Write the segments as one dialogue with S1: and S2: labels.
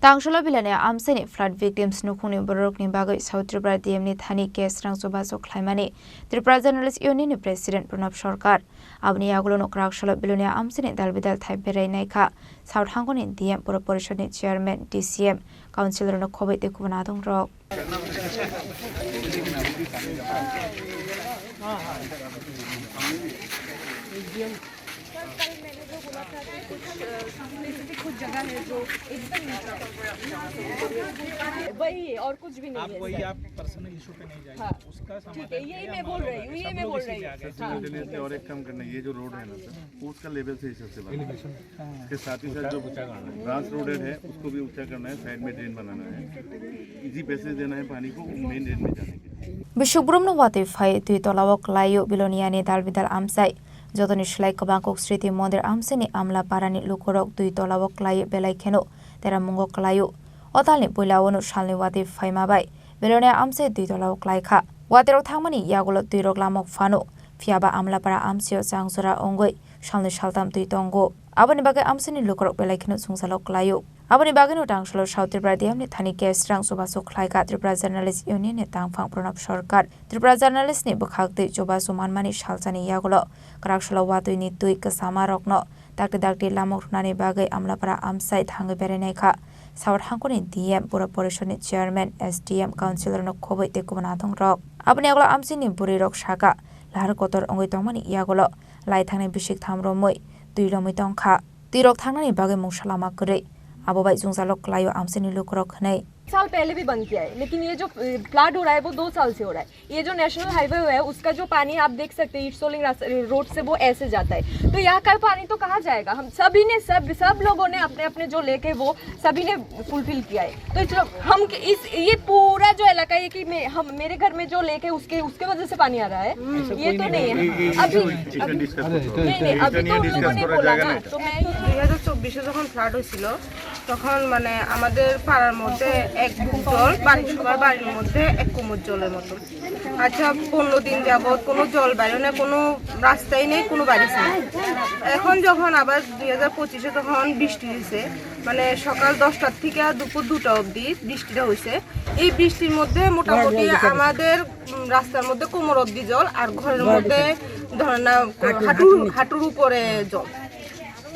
S1: Tangsholo Belonia Amchaini flood victims nukuni borokni bagai South Tripura DMni thani case rang Chubachu Khlaimani Tripura Journalist Union President Pranab Sarkar abni yakulo nokraksholo Belonia Amchaini dalbidal thai Beraiwi Naikha South Hangoni DM Pura Porishadni Chairman DCM Councilor no khobai te kubana dong rok
S2: कुछ जगह है जो एकदम वही है और कुछ भी नहीं है।
S3: वही आप पर्सनल इशू पे नहीं जाइए।
S2: हाँ,
S3: उसका
S2: ठीक है, यही मैं बोल रही हूँ, यही मैं बोल रही हूँ।
S4: और एक काम करना, ये जो रोड है ना सर, उसका लेवल से सबसे बढ़ा इसके साथ ही साथ जो ब्रांच रोड है उसको भी ऊंचा करना है, साइड में ड्रेन बनाना है, इजी पैसेज देना है पानी को मेन ड्रेन में जाने के लिए।
S1: Bishubrum no wate fai tui tolawok layo Belonia ni dalbidal amsai jotoni shlai kabangkok Sriti Mondir Amchaini amla parani lukorok tui tolawok layo belai kheno tera mungok layo otalni poilawonu shalni wate fai mabai Belonia Amchai tui tolawok lai kha waterok thangmani yakulo tui rok lamok fano fiaba amla para amsio changsora ongoi shalni shaltam tui tongo aboni bagai Amchaini lukorok belai kheno sungsalok layo aboni bagai no tangsholo South Tripura DMni thani case rang Chubachu Khlaika Tripura Journalist Union ni tangphang Pranab Sarkar Tripura Journalist ni bukhakti Chubachu manmani shalchani yagulo kraksholo watui ni tui kasama rokno dakti lamok runani bagai amlapara Amchai thangai Beraiwi Naikha South Hangoni DM Pura Porishadni Chairman SDM Councilor no khobai te kubana dong rok aboni yagulo Amchaini buri rok shaka lahar kotor ongoi tongmani yagulo lai thangnai bishik thamro moi tui romoi tongkha tirok thangnani bagai mungsalama korei abo bai jungjalok layo Amchaini lukorok khnai
S2: साल पहले भी बंद किया है, लेकिन ये जो flood हो रहा है वो 2 साल से हो रहा है। ये जो नेशनल हाईवे है उसका जो पानी आप देख सकते हैं ईटसोलिंग रोड से वो ऐसे जाता है, तो यहाँ का पानी तो कहाँ जाएगा। हम सभी ने सब लोगों ने अपने अपने जो लेके वो सभी ने फुलफिल किया है। तो हम ये पूरा जो इलाका है कि मेरे घर में जो लेके उसके वजह से पानी आ रहा है, ये तो नहीं है। अभी तो उन लोगों ने बोला ना, तो मैं
S5: 2024 যখন ফ্লাড হয়েছিল তখন মানে আমাদের পাড়ার মধ্যে এক বুক জল সবার বাড়ির মধ্যে এক কোমর জলের মতো। আচ্ছা 15 দিন যাবত কোনো জল বাইরে না, কোনো রাস্তাই নেই, কোনো বাড়ি নেই। এখন যখন আবার 2025-এ তখন বৃষ্টি হয়েছে, মানে সকাল 10টার থেকে দুপুর 2টা অবধি বৃষ্টিটা হয়েছে। এই বৃষ্টির মধ্যে মোটামুটি আমাদের রাস্তার মধ্যে কোমর অবধি জল আর ঘরের মধ্যে ধরেন না হাঁটুর উপরে জল।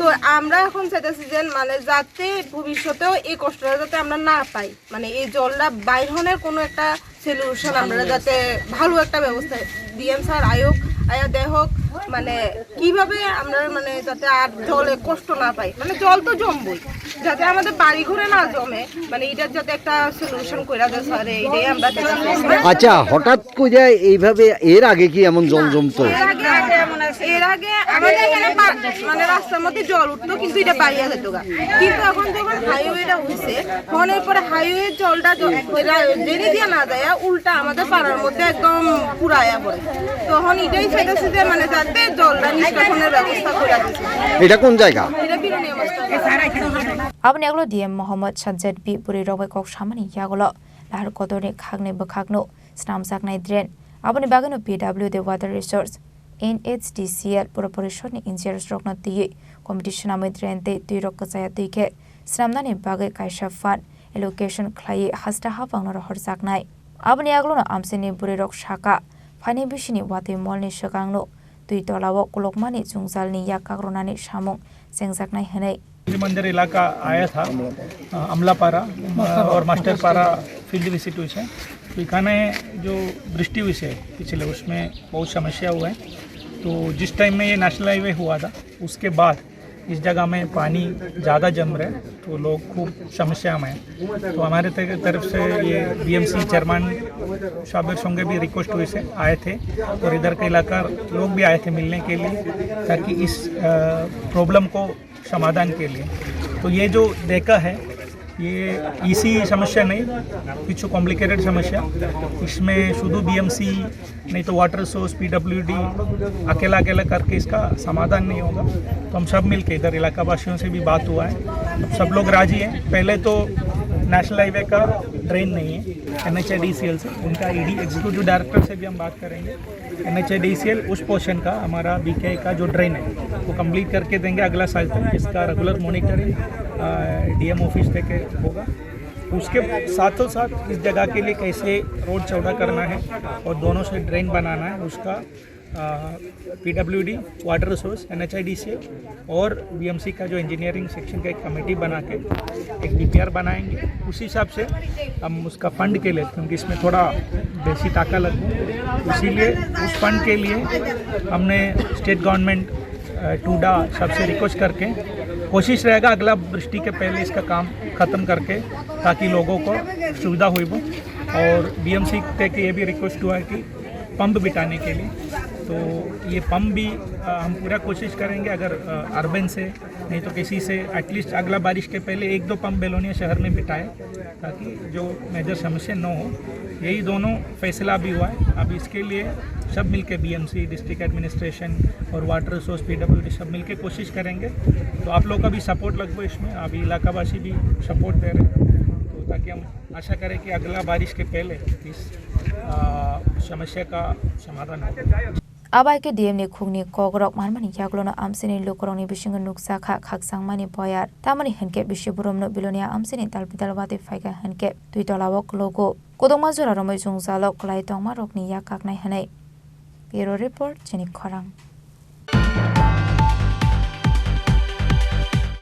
S5: তো আমরা এখন চাইতেছি যে মানে যাতে ভবিষ্যতেও এই কষ্টটা যাতে আমরা না পাই, মানে এই জলটা বাইর হওয়ার কোনো একটা সলিউশন আমরা যাতে ভালো একটা ব্যবস্থা ডিএম স্যার আয়া দেয় হোক, মানে কিভাবে আমরা মানে যাতে আর জলে কষ্ট না পাই, মানে জল তো জমবই, যাতে আমাদের বাড়ি ঘরে না জমে, মানে এটার যাতে একটা সলিউশন কইরা দেয় স্যার, এইটাই আমরা চাই।
S6: আচ্ছা হঠাৎ করে এইভাবে এর আগে কি এমন জল জমতো?
S5: এর আগে আমাদের এখানে মানে রাস্তার মধ্যে জল উঠতো, কিন্তু এটা বাড়িয়া যেত গা। কিন্তু এখন যখন হাইওয়েটা হয়েছে তখন এরপরে হাইওয়ে জলটা ড্রেনে দিয়ে না যায়, উল্টা আমাদের পাড়ার মধ্যে একদম পুরায়া পড়ে। তখন এটাই চাইতেছি যে মানে যাতে জলটা নিষ্কাশনের ব্যবস্থা করে দিচ্ছে।
S6: এটা কোন জায়গা?
S5: এটা বিরোধী অবস্থা।
S1: aboni yagulo DM Mohammad Sajjad bi buri rok kok samani yagulo lahar kodoni khagne bakhagno snam saknai drain aboni bagano PW the water resource NHDCL Pura Porishadni engineers rokna tiye competition amai drain te tui rok kachaya tuike snamnani bagai kaisa fund allocation khlai hasta hapangno rohor saknai aboni yagulo Amchaini buri rok shaka phani bishini wate molni shakangno tui tolawo kulokmani jungjalni yakakronani samung sengjaknai hanai
S3: मंदिर इलाका आया था अमलापारा और मास्टरपारा field visit हुई है। तो इखाने जो वृष्टि हुई है पिछले उसमें बहुत समस्या हुआ है। तो जिस टाइम में ये नेशनल हाईवे हुआ था उसके बाद इस जगह में पानी ज़्यादा जम रहा है, तो लोग खूब समस्या में हैं। तो हमारे तरफ से ये BMC चेयरमैन शाबिर संगे भी रिक्वेस्ट हुई से आए थे और इधर का इलाका लोग भी आए थे मिलने के लिए, ताकि इस प्रॉब्लम को समाधान के लिए। तो ये जो देखा है ये इसी समस्या नहीं, कुछ कॉम्प्लिकेटेड समस्या, इसमें शुद्ध BMC नहीं तो वाटर सोर्स PWD अकेला करके इसका समाधान नहीं होगा। तो हम सब मिलके इधर इलाका वासियों से भी बात हुआ है, सब लोग राजी हैं। पहले तो नेशनल हाईवे का ड्रेन नहीं है NHDCL से, उनका ED एग्जीक्यूटिव डायरेक्टर से भी हम बात करेंगे। NHDCL उस पोर्शन का हमारा BK का जो ड्रेन है वो कंप्लीट करके देंगे अगला साल तक, इसका रेगुलर मॉनिटरिंग DM ऑफिस तक होगा। उसके साथों साथ इस जगह के लिए कैसे रोड चौड़ा करना है और दोनों से ड्रेन बनाना है उसका PWD, वाटर रिसोर्स, NHIDC और BMC का जो इंजीनियरिंग सेक्शन का एक कमेटी बना के एक DPR बनाएंगे। उसी हिसाब से हम उसका फंड के लिए, क्योंकि इसमें थोड़ा बेसी टाका लगता है, इसीलिए उस फंड के लिए हमने स्टेट गवर्नमेंट टूडा सबसे रिक्वेस्ट करके कोशिश रहेगा अगला वृष्टि के पहले इसका काम ख़त्म करके, ताकि लोगों को सुविधा हुई वो। और BMC तक ये भी रिक्वेस्ट हुआ है कि पंप बिठाने के लिए, तो ये पंप भी हम पूरा कोशिश करेंगे अगर अर्बन से नहीं तो किसी से एटलीस्ट अगला बारिश के पहले 1-2 पंप बेलोनिया शहर में बिठाए, ताकि जो मेजर समस्या न हो। यही दोनों फैसला भी हुआ है। अब इसके लिए सब मिलके BMC, डिस्ट्रिक्ट एडमिनिस्ट्रेशन और वाटर रिसोर्स PWD सब मिलके कोशिश करेंगे। तो आप लोग का भी सपोर्ट लगभग इसमें, अभी इलाकावासी भी सपोर्ट दे रहे हैं, तो ताकि हम आशा करें कि अगला बारिश के पहले इस समस्या का समाधान हो।
S1: Abai ke DMni khungni kogrok marmani yakulo amchaini lukorongni bisingo nuksakha khaksangmani boyar tamani henke bishiburomno Belonia amchaini dalbidalwati faiga henke tuitolawok logo kodongma jora romoi jungjalok klai tongma rokni yakaknai hanai. Bureau report Chini Khorang.